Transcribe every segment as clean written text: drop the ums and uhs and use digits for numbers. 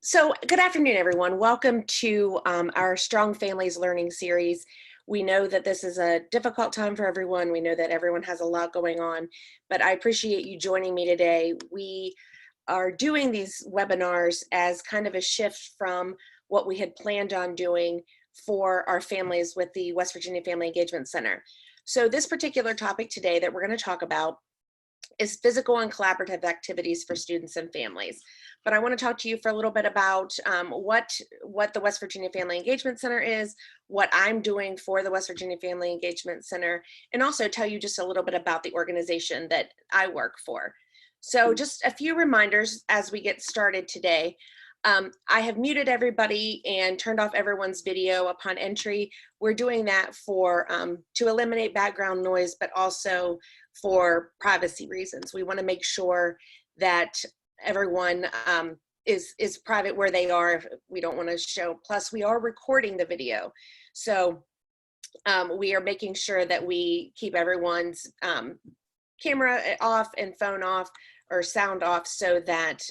So, good afternoon, everyone. Welcome to our Strong Families Learning Series. We know that this is a difficult time for everyone. We know that everyone has a lot going on, but I appreciate you joining me today. We are doing these webinars as kind of a shift from what we had planned on doing for our families with the West Virginia Family Engagement Center. So, this particular topic today that we're going to talk about is physical and collaborative activities for students and families. But I want to talk to you for a little bit about what the West Virginia Family Engagement Center is, what I'm doing for the West Virginia Family Engagement Center, and also tell you just a little bit about the organization that I work for. So just a few reminders as we get started today. I have muted everybody and turned off everyone's video upon entry. We're doing that for to eliminate background noise, but also for privacy reasons. We want to make sure that everyone is private where they are. We don't want to show. Plus, we are recording the video, so we are making sure that we keep everyone's camera off and phone off or sound off so that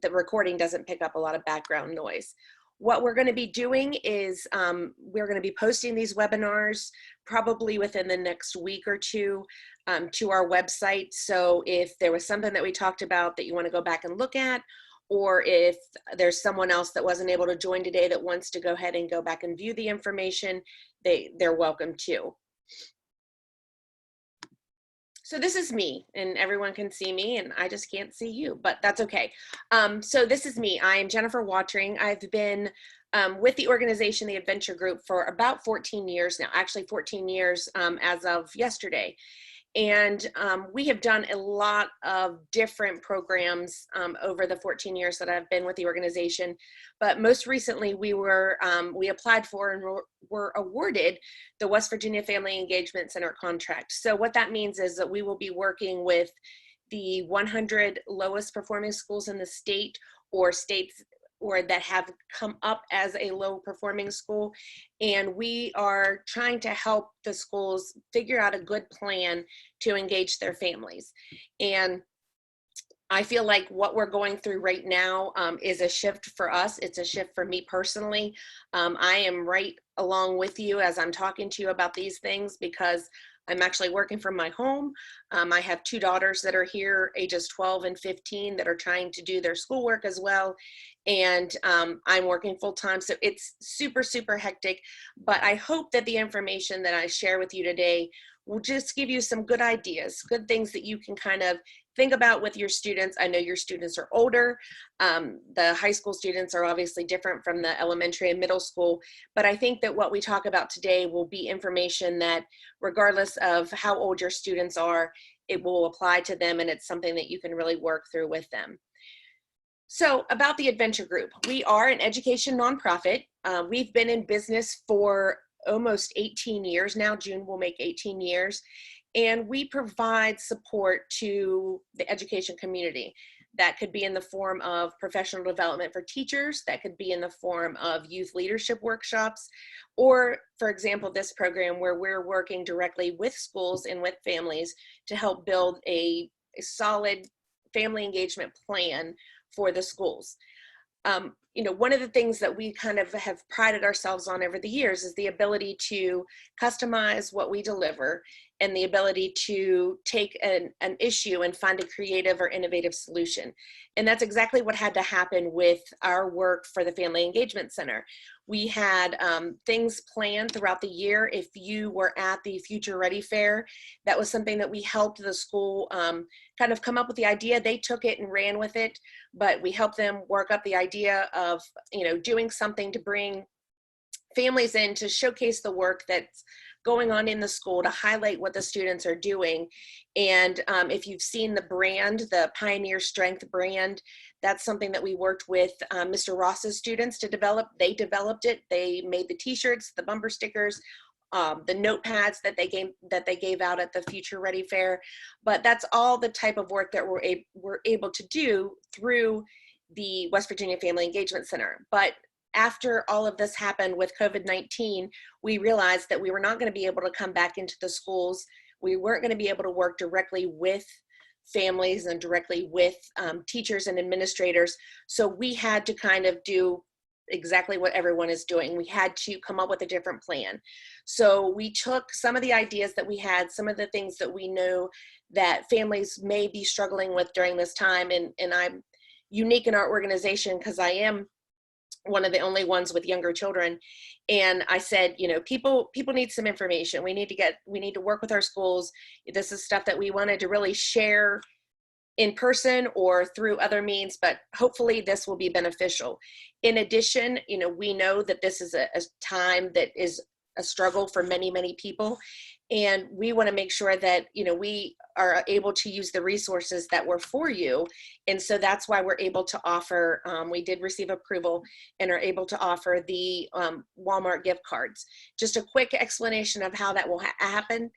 the recording doesn't pick up a lot of background noise. What we're going to be doing is we're going to be posting these webinars probably within the next week or two to our website. So if there was something that we talked about that you want to go back and look at, or if there's someone else that wasn't able to join today that wants to go ahead and go back and view the information, they're welcome to. So this is me, and everyone can see me, and I just can't see you, but that's okay. So this is me. I am Jennifer Wotring. I've been with the organization, the Adventure Group, for about 14 years now, actually 14 years as of yesterday. And we have done a lot of different programs over the 14 years that I've been with the organization. But most recently, we applied for and were awarded the West Virginia Family Engagement Center contract. So what that means is that we will be working with the 100 lowest performing schools in the state, or states or that have come up as a low performing school. And we are trying to help the schools figure out a good plan to engage their families. And I feel like what we're going through right now is a shift for us. It's a shift for me personally. I am right along with you as I'm talking to you about these things, because I'm actually working from my home. I have two daughters that are here, ages 12 and 15, that are trying to do their schoolwork as well. And I'm working full time, so it's super, super hectic. But I hope that the information that I share with you today will just give you some good ideas, good things that you can kind of think about with your students. I know your students are older. The high school students are obviously different from the elementary and middle school, but I think that what we talk about today will be information that, regardless of how old your students are, it will apply to them, and it's something that you can really work through with them. So about the Adventure Group, we are an education nonprofit. We've been in business for almost 18 years now. June will make 18 years. And we provide support to the education community. That could be in the form of professional development for teachers. That could be in the form of youth leadership workshops. Or, for example, this program where we're working directly with schools and with families to help build a solid family engagement plan for the schools. One of the things that we kind of have prided ourselves on over the years is the ability to customize what we deliver, and the ability to take an issue and find a creative or innovative solution. And that's exactly what had to happen with our work for the Family Engagement Center. We had things planned throughout the year. If you were at the Future Ready Fair, that was something that we helped the school kind of come up with the idea. They took it and ran with it, but we helped them work up the idea of, doing something to bring families in to showcase the work that's going on in the school, to highlight what the students are doing. And if you've seen the brand, the Pioneer Strength brand, that's something that we worked with Mr. Ross's students to develop. They developed it. They made the t-shirts, the bumper stickers, the notepads that they gave out at the Future Ready Fair. But that's all the type of work that we're able to do through the West Virginia Family Engagement Center. But after all of this happened with COVID-19, we realized that we were not going to be able to come back into the schools. We weren't going to be able to work directly with families and directly with teachers and administrators. So we had to kind of do exactly what everyone is doing. We had to come up with a different plan. So we took some of the ideas that we had, some of the things that we knew that families may be struggling with during this time. And I'm unique in our organization because I am one of the only ones with younger children. And I said, you know, people need some information. We need to work with our schools. This is stuff that we wanted to really share in person or through other means, but hopefully this will be beneficial. In addition, you know, we know that this is a time that is a struggle for many, many people. And we want to make sure that, you know, we are able to use the resources that were for you. And so that's why we're able to offer, we did receive approval and are able to offer the Walmart gift cards. Just a quick explanation of how that will happen.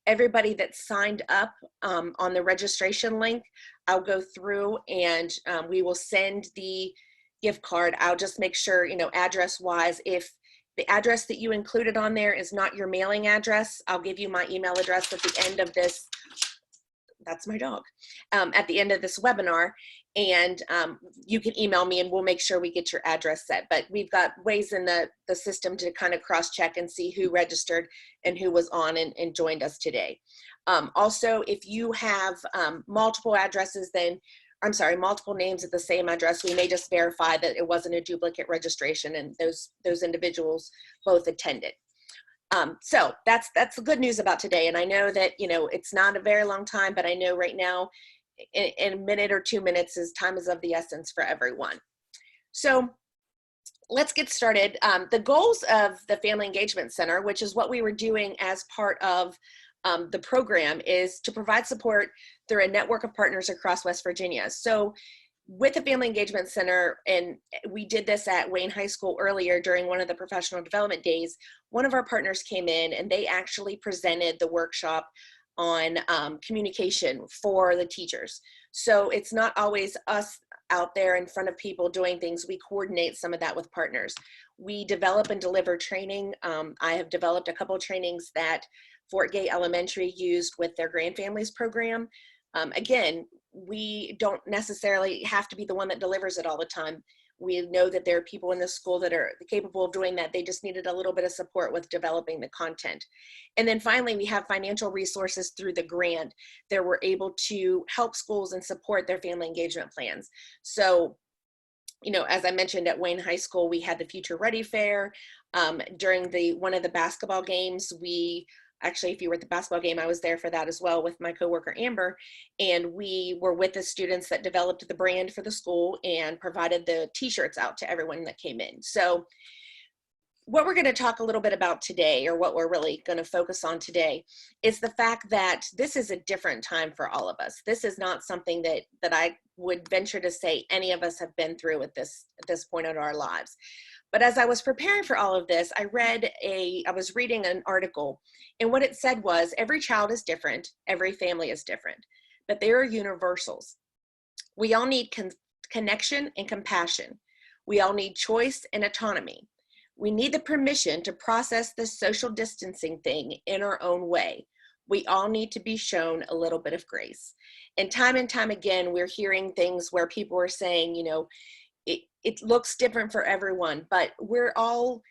Everybody that signed up on the registration link, I'll go through and we will send the gift card. I'll just make sure, you know, address wise, if the address that you included on there is not your mailing address, I'll give you my email address at the end of this. That's my dog. At the end of this webinar, and you can email me and we'll make sure we get your address set. But we've got ways in the system to kind of cross-check and see who registered and who was on and joined us today. Also, if you have multiple addresses, then I'm sorry, multiple names at the same address, we may just verify that it wasn't a duplicate registration and those individuals both attended. So that's the good news about today. And I know that, you know, it's not a very long time, but I know right now in a minute or 2 minutes time is of the essence for everyone. So let's get started. The goals of the Family Engagement Center, which is what we were doing as part of the program, is to provide support through a network of partners across West Virginia. So with the Family Engagement Center, and we did this at Wayne High School earlier during one of the professional development days, one of our partners came in and they actually presented the workshop on communication for the teachers. So it's not always us out there in front of people doing things. We coordinate some of that with partners. We develop and deliver training. I have developed a couple of trainings that Fort Gay Elementary used with their Grand Families program. Again, we don't necessarily have to be the one that delivers it all the time. We know that there are people in the school that are capable of doing that. They just needed a little bit of support with developing the content. And then finally, we have financial resources through the grant that we're able to help schools and support their family engagement plans. So, you know, as I mentioned at Wayne High School, we had the Future Ready Fair. During one of the basketball games, actually, if you were at the basketball game, I was there for that as well with my coworker Amber, and we were with the students that developed the brand for the school and provided the t-shirts out to everyone that came in. So what we're going to talk a little bit about today, or what we're really going to focus on today, is the fact that this is a different time for all of us. This is not something that I would venture to say any of us have been through at this point in our lives. But as I was preparing for all of this, I was reading an article, and what it said was, every child is different, every family is different, but there are universals. We all need connection and compassion. We all need choice and autonomy. We need the permission to process this social distancing thing in our own way. We all need to be shown a little bit of grace. And time again, we're hearing things where people are saying, you know, it looks different for everyone, but we're all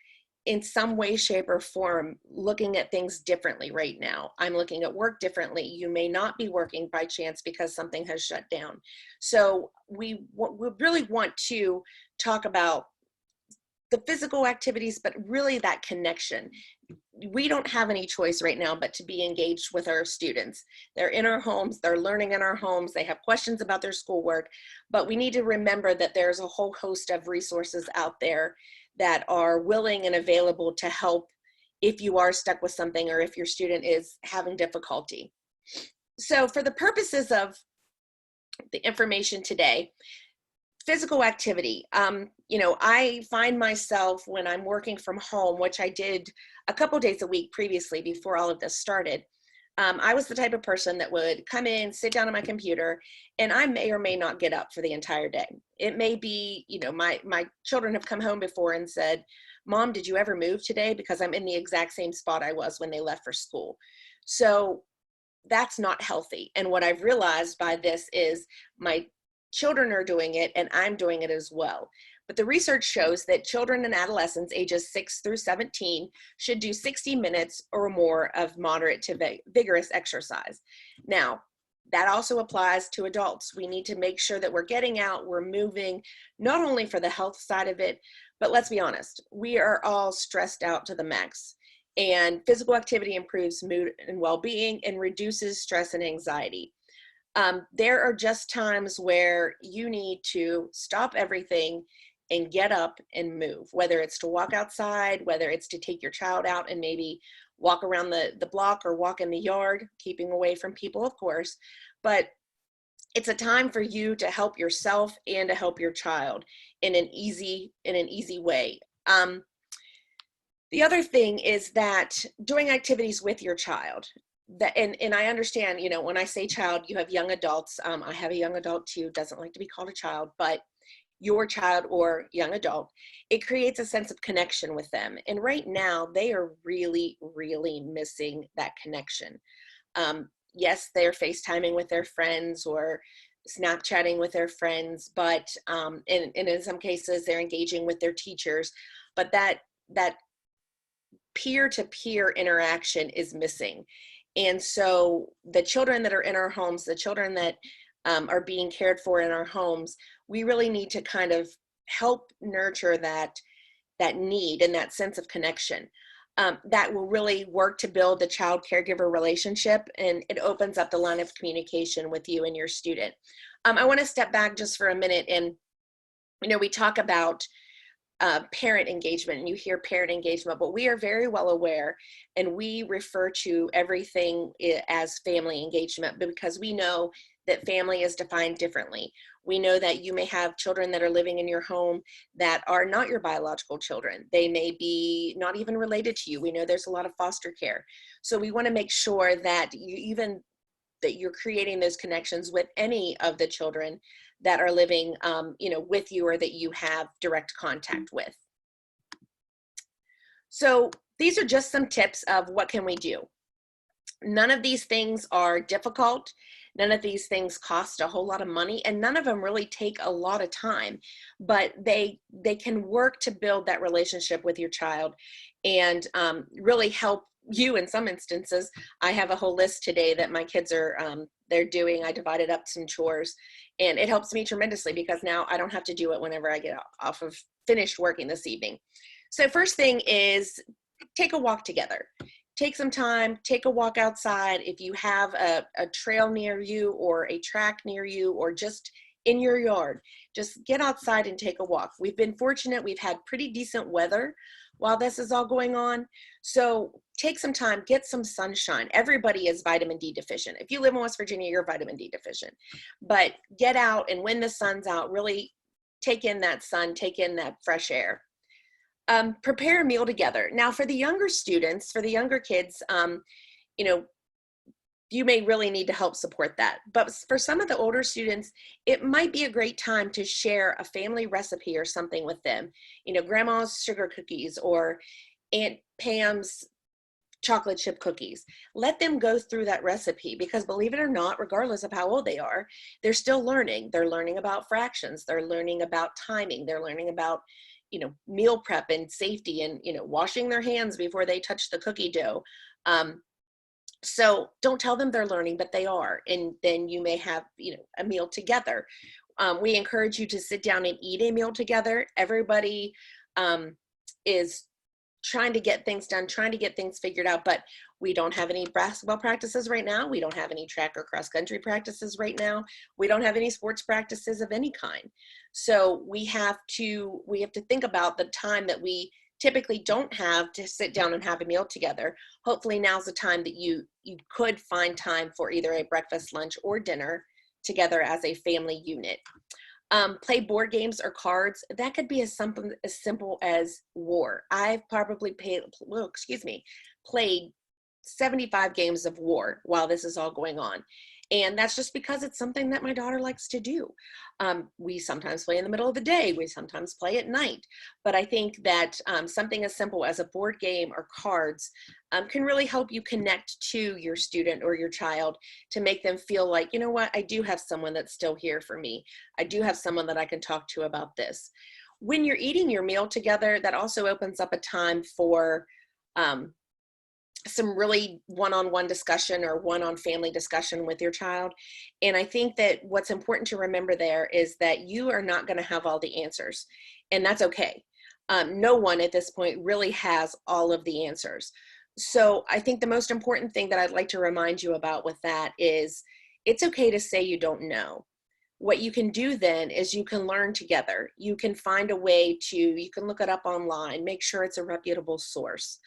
in some way, shape, or form looking at things differently right now. I'm looking at work differently. You may not be working by chance because something has shut down. So we really want to talk about the physical activities, but really that connection. We don't have any choice right now but to be engaged with our students. They're in our homes, they're learning in our homes, they have questions about their schoolwork, but we need to remember that there's a whole host of resources out there that are willing and available to help if you are stuck with something or if your student is having difficulty. So for the purposes of the information today, physical activity. You know, I find myself when I'm working from home, which I did a couple days a week previously before all of this started, I was the type of person that would come in, sit down on my computer, and I may or may not get up for the entire day. It may be, you know, my children have come home before and said, "Mom, did you ever move today?" Because I'm in the exact same spot I was when they left for school. So that's not healthy. And what I've realized by this is my children are doing it and I'm doing it as well. But the research shows that children and adolescents ages 6 through 17 should do 60 minutes or more of moderate to vigorous exercise. Now, that also applies to adults. We need to make sure that we're getting out, we're moving, not only for the health side of it, but let's be honest, we are all stressed out to the max. And physical activity improves mood and well-being and reduces stress and anxiety. There are just times where you need to stop everything and get up and move, whether it's to walk outside, whether it's to take your child out and maybe walk around the block or walk in the yard, keeping away from people, of course. But it's a time for you to help yourself and to help your child in an easy way. The other thing is that doing activities with your child, that, and I understand, you know, when I say child, you have young adults. I have a young adult too, doesn't like to be called a child, but your child or young adult, it creates a sense of connection with them. And right now they are really, really missing that connection. Yes, they're FaceTiming with their friends or Snapchatting with their friends, but and in some cases they're engaging with their teachers, but that peer-to-peer interaction is missing. And so the children that are in our homes, the children that are being cared for in our homes, we really need to kind of help nurture that need and that sense of connection. That will really work to build the child caregiver relationship, and it opens up the line of communication with you and your student. I want to step back just for a minute, and you know, we talk about parent engagement, and you hear parent engagement, but we are very well aware, and we refer to everything as family engagement because we know that family is defined differently. We know that you may have children that are living in your home that are not your biological children. They may be not even related to you. We know there's a lot of foster care. So we want to make sure that you're creating those connections with any of the children that are living, you know, with you or that you have direct contact with. So these are just some tips of what can we do. None of these things are difficult. None of these things cost a whole lot of money, and none of them really take a lot of time, but they can work to build that relationship with your child and really help you in some instances. I have a whole list today that my kids are they're doing. I divided up some chores, and it helps me tremendously because now I don't have to do it whenever I get off of finished working this evening. So first thing is take a walk together. Take some time, take a walk outside. If you have a trail near you or a track near you or just in your yard, just get outside and take a walk. We've been fortunate. We've had pretty decent weather while this is all going on. So take some time, get some sunshine. Everybody is vitamin D deficient. If you live in West Virginia, you're vitamin D deficient. But get out, and when the sun's out, really take in that sun, take in that fresh air. Prepare a meal together. Now for the younger students, for the younger kids, you know, you may really need to help support that. But for some of the older students, it might be a great time to share a family recipe or something with them. You know, grandma's sugar cookies or Aunt Pam's chocolate chip cookies. Let them go through that recipe because believe it or not, regardless of how old they are, they're still learning. They're learning about fractions. They're learning about timing. They're learning about, you know, meal prep and safety and, you know, washing their hands before they touch the cookie dough. So don't tell them they're learning, but they are. And then you may have, you know, a meal together. We encourage you to sit down and eat a meal together. Everybody is trying to get things done, trying to get things figured out, but we don't have any basketball practices right now. We don't have any track or cross country practices right now. We don't have any sports practices of any kind. So we have to think about the time that we typically don't have to sit down and have a meal together. Hopefully now's the time that you could find time for either a breakfast, lunch, or dinner together as a family unit. Play board games or cards. That could be as simple as war. I've probably played 75 games of war while this is all going on. And that's just because it's something that my daughter likes to do. We sometimes play in the middle of the day. We sometimes play at night. But I think that something as simple as a board game or cards can really help you connect to your student or your child to make them feel like, you know what, I do have someone that's still here for me. I do have someone that I can talk to about this. When you're eating your meal together, that also opens up a time for some really one-on-one discussion or one-on family discussion with your child. And I think that what's important to remember there is that you are not going to have all the answers, and that's okay. No one at this point really has all of the answers. So I think the most important thing that I'd like to remind you about with that is it's okay to say you don't know. What you can do then is you can learn together. You can find a way to, you can look it up online, make sure it's a reputable source.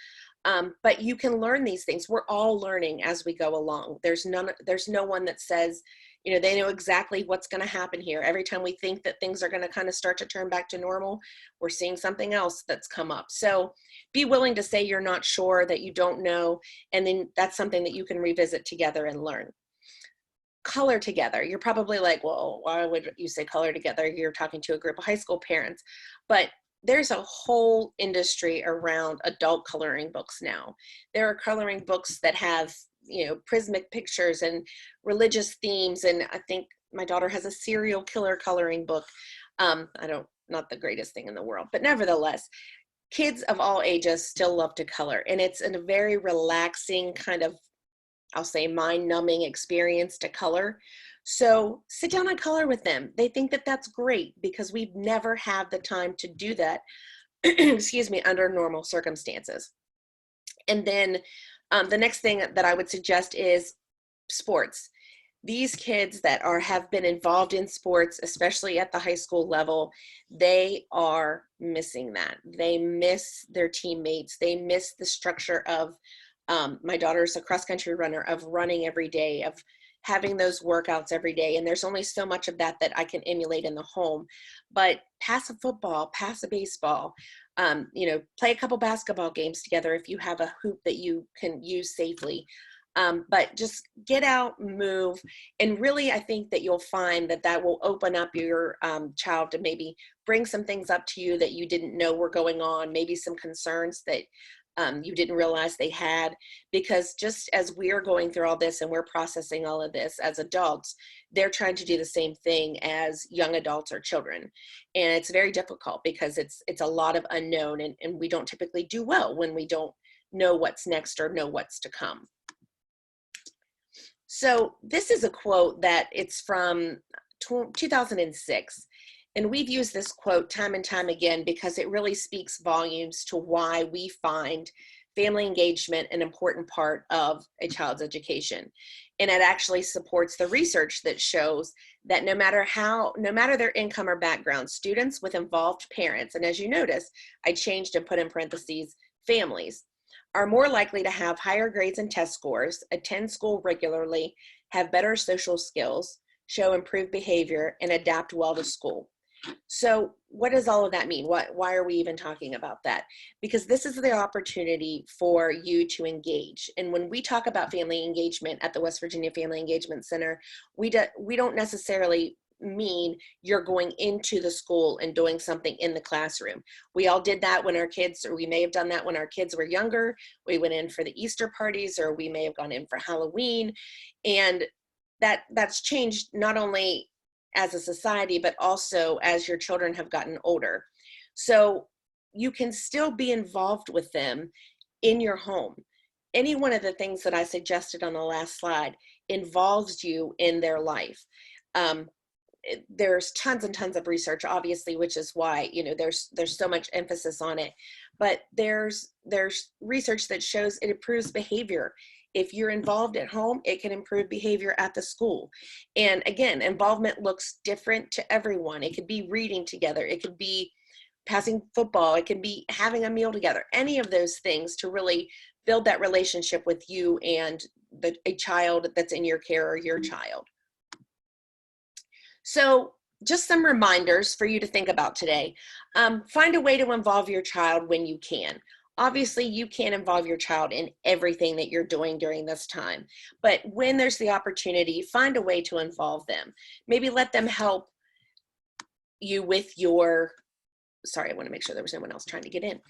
But you can learn these things. We're all learning as we go along. There's no one that says, you know, they know exactly what's going to happen here. Every time we think that things are going to kind of start to turn back to normal, we're seeing something else that's come up. So be willing to say you're not sure, that you don't know, and then that's something that you can revisit together and learn. Color together. You're probably like, well, why would you say color together? You're talking to a group of high school parents. But there's a whole industry around adult coloring books now. There are coloring books that have, you know, prismatic pictures and religious themes. And I think my daughter has a serial killer coloring book. Not the greatest thing in the world, but nevertheless, kids of all ages still love to color. And it's a very relaxing kind of, I'll say, mind-numbing experience to color. So sit down and color with them. They think that that's great because we've never had the time to do that, excuse me, under normal circumstances. And then the next thing that I would suggest is sports. These kids that have been involved in sports, especially at the high school level, they are missing that. They miss their teammates. They miss the structure of, my daughter's a cross-country runner, of running every day, of having those workouts every day. And there's only so much of that that I can emulate in the home. But pass a football, pass a baseball, you know, play a couple basketball games together if you have a hoop that you can use safely. But just get out, move, and really I think that you'll find that that will open up your child to maybe bring some things up to you that you didn't know were going on, maybe some concerns that you didn't realize they had, because just as we're going through all this and we're processing all of this as adults, they're trying to do the same thing as young adults or children. And it's very difficult because it's a lot of unknown, and we don't typically do well when we don't know what's next or know what's to come. So this is a quote that it's from 2006. And we've used this quote time and time again because it really speaks volumes to why we find family engagement an important part of a child's education. And it actually supports the research that shows that no matter their income or background, students with involved parents, and as you notice, I changed and put in parentheses, families, are more likely to have higher grades and test scores, attend school regularly, have better social skills, show improved behavior, and adapt well to school. So what does all of that mean? Why are we even talking about that? Because this is the opportunity for you to engage. And when we talk about family engagement at the West Virginia Family Engagement Center, we don't necessarily mean you're going into the school and doing something in the classroom. We all did that when our kids, or we may have done that when our kids were younger. We went in for the Easter parties, or we may have gone in for Halloween. And that's changed not only as a society, but also as your children have gotten older. So you can still be involved with them in your home. Any one of the things that I suggested on the last slide involves you in their life. There's tons and tons of research, obviously, which is why, you know, there's so much emphasis on it. But there's research that shows it improves behavior. If you're involved at home, it can improve behavior at the school. And again, involvement looks different to everyone. It could be reading together. It could be passing football. It can be having a meal together. Any of those things to really build that relationship with you and a child that's in your care or your child. So just some reminders for you to think about today. Find a way to involve your child when you can. Obviously, you can't involve your child in everything that you're doing during this time, but when there's the opportunity, find a way to involve them. Maybe let them help you with your, sorry, I want to make sure there was no one else trying to get in.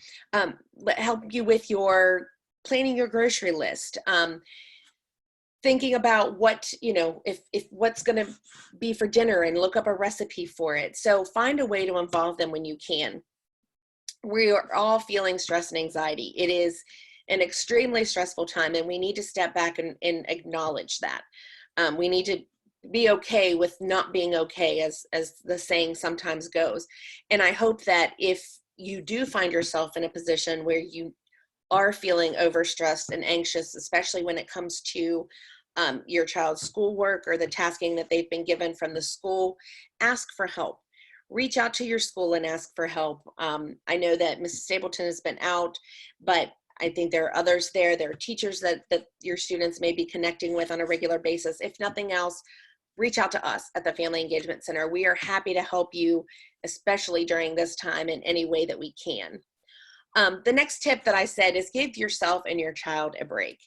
Help you with your planning your grocery list. Thinking about what, if what's going to be for dinner, and look up a recipe for it. So find a way to involve them when you can. We are all feeling stress and anxiety. It is an extremely stressful time, and we need to step back and acknowledge that. We need to be okay with not being okay, as the saying sometimes goes. And I hope that if you do find yourself in a position where you are feeling overstressed and anxious, especially when it comes to your child's schoolwork or the tasking that they've been given from the school, ask for help. Reach out to your school and ask for help. I know that Mrs. Stapleton has been out, but I think there are others there. There are teachers that your students may be connecting with on a regular basis. If nothing else, reach out to us at the Family Engagement Center. We are happy to help you, especially during this time, in any way that we can. The next tip that I said is give yourself and your child a break.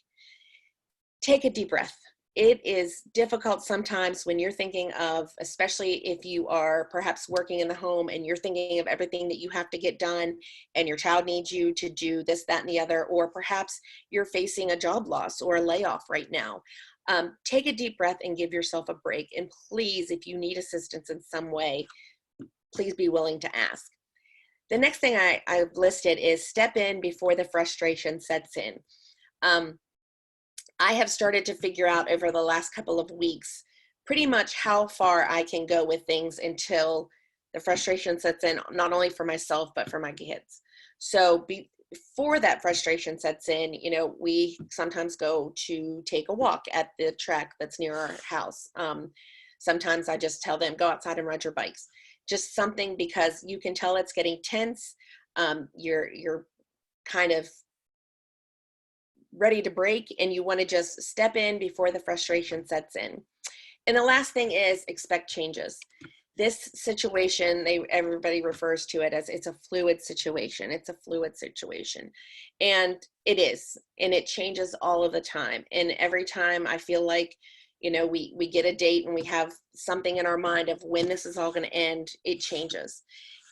Take a deep breath. It is difficult sometimes when you're thinking of, especially if you are perhaps working in the home and you're thinking of everything that you have to get done and your child needs you to do this, that, and the other, or perhaps you're facing a job loss or a layoff right now. Take a deep breath and give yourself a break. And please, if you need assistance in some way, please be willing to ask. The next thing I've listed is step in before the frustration sets in. I have started to figure out over the last couple of weeks pretty much how far I can go with things until the frustration sets in, not only for myself, but for my kids. So before that frustration sets in, we sometimes go to take a walk at the track that's near our house. Sometimes I just tell them, go outside and ride your bikes. Just something, because you can tell it's getting tense. You're kind of ready to break, and you want to just step in before the frustration sets in. And the last thing is expect changes. This situation, everybody refers to it as it's a fluid situation. It's a fluid situation. And it is, and it changes all of the time. And every time I feel like, we get a date and we have something in our mind of when this is all going to end, it changes.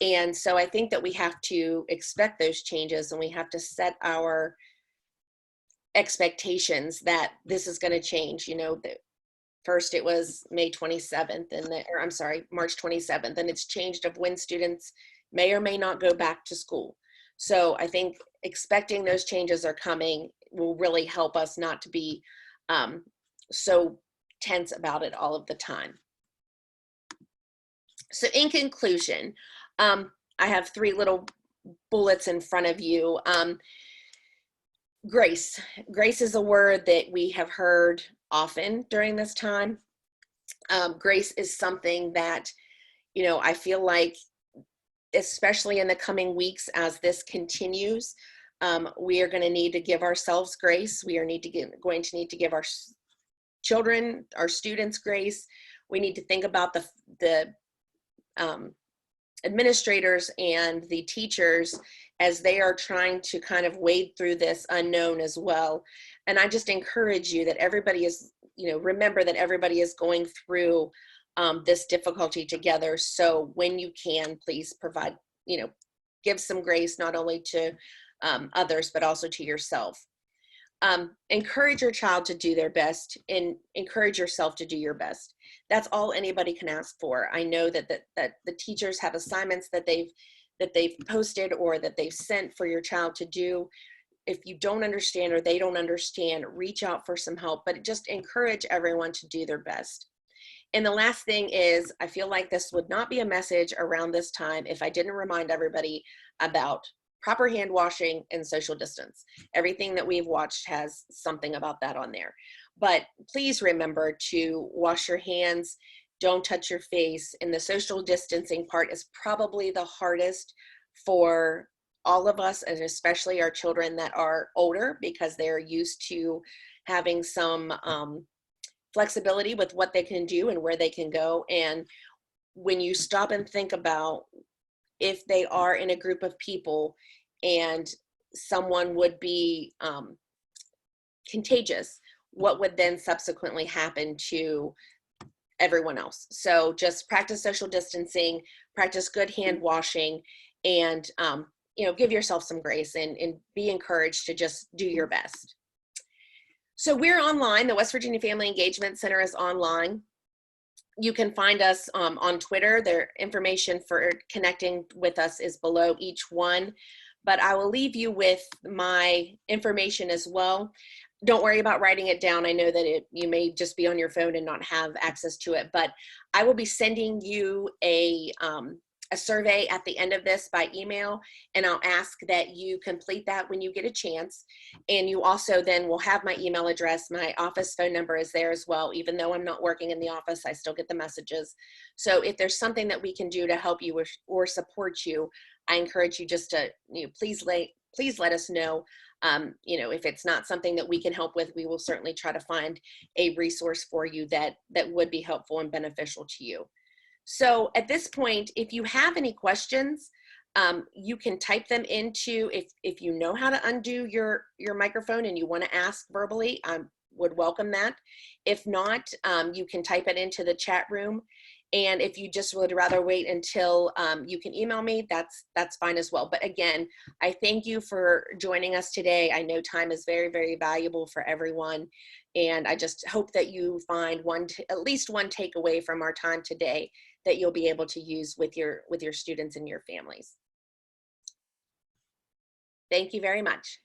And so I think that we have to expect those changes, and we have to set our expectations that this is going to change. First it was May 27th, March 27th, and it's changed of when students may or may not go back to school. So I think expecting those changes are coming will really help us not to be so tense about it all of the time. So in conclusion, I have 3 little bullets in front of you. Grace. Grace is a word that we have heard often during this time. Grace is something that, I feel like, especially in the coming weeks as this continues, we are going to need to give ourselves grace. We are going to need to give our children, our students, grace. We need to think about the administrators and the teachers as they are trying to kind of wade through this unknown as well. And I just encourage you that everybody is, remember that everybody is going through this difficulty together. So when you can, please provide, give some grace, not only to others, but also to yourself. Encourage your child to do their best, and encourage yourself to do your best. That's all anybody can ask for. I know that the teachers have assignments that they've posted or that they've sent for your child to do. If you don't understand or they don't understand, reach out for some help, but just encourage everyone to do their best. And the last thing is, I feel like this would not be a message around this time if I didn't remind everybody about proper hand washing and social distance. Everything that we've watched has something about that on there. But please remember to wash your hands, don't touch your face, and the social distancing part is probably the hardest for all of us, and especially our children that are older, because they're used to having some flexibility with what they can do and where they can go. And when you stop and think about if they are in a group of people and someone would be contagious, what would then subsequently happen to everyone else. So just practice social distancing, practice good hand washing, and give yourself some grace and be encouraged to just do your best. So we're online. The West Virginia Family Engagement Center is online. You can find us on Twitter. Their information for connecting with us is below each one, but I will leave you with my information as well. Don't worry about writing it down. I know that you may just be on your phone and not have access to it, but I will be sending you a survey at the end of this by email, and I'll ask that you complete that when you get a chance. And you also then will have my email address. My office phone number is there as well. Even though I'm not working in the office, I still get the messages. So if there's something that we can do to help you or support you, I encourage you just to please let us know. If it's not something that we can help with, we will certainly try to find a resource for you that would be helpful and beneficial to you. So at this point, if you have any questions, you can type them into, if you know how to undo your microphone and you want to ask verbally, I would welcome that. If not, you can type it into the chat room. And if you just would rather wait until you can email me, that's fine as well. But again, I thank you for joining us today. I know time is very, very valuable for everyone. And I just hope that you find at least one takeaway from our time today that you'll be able to use with your students and your families. Thank you very much.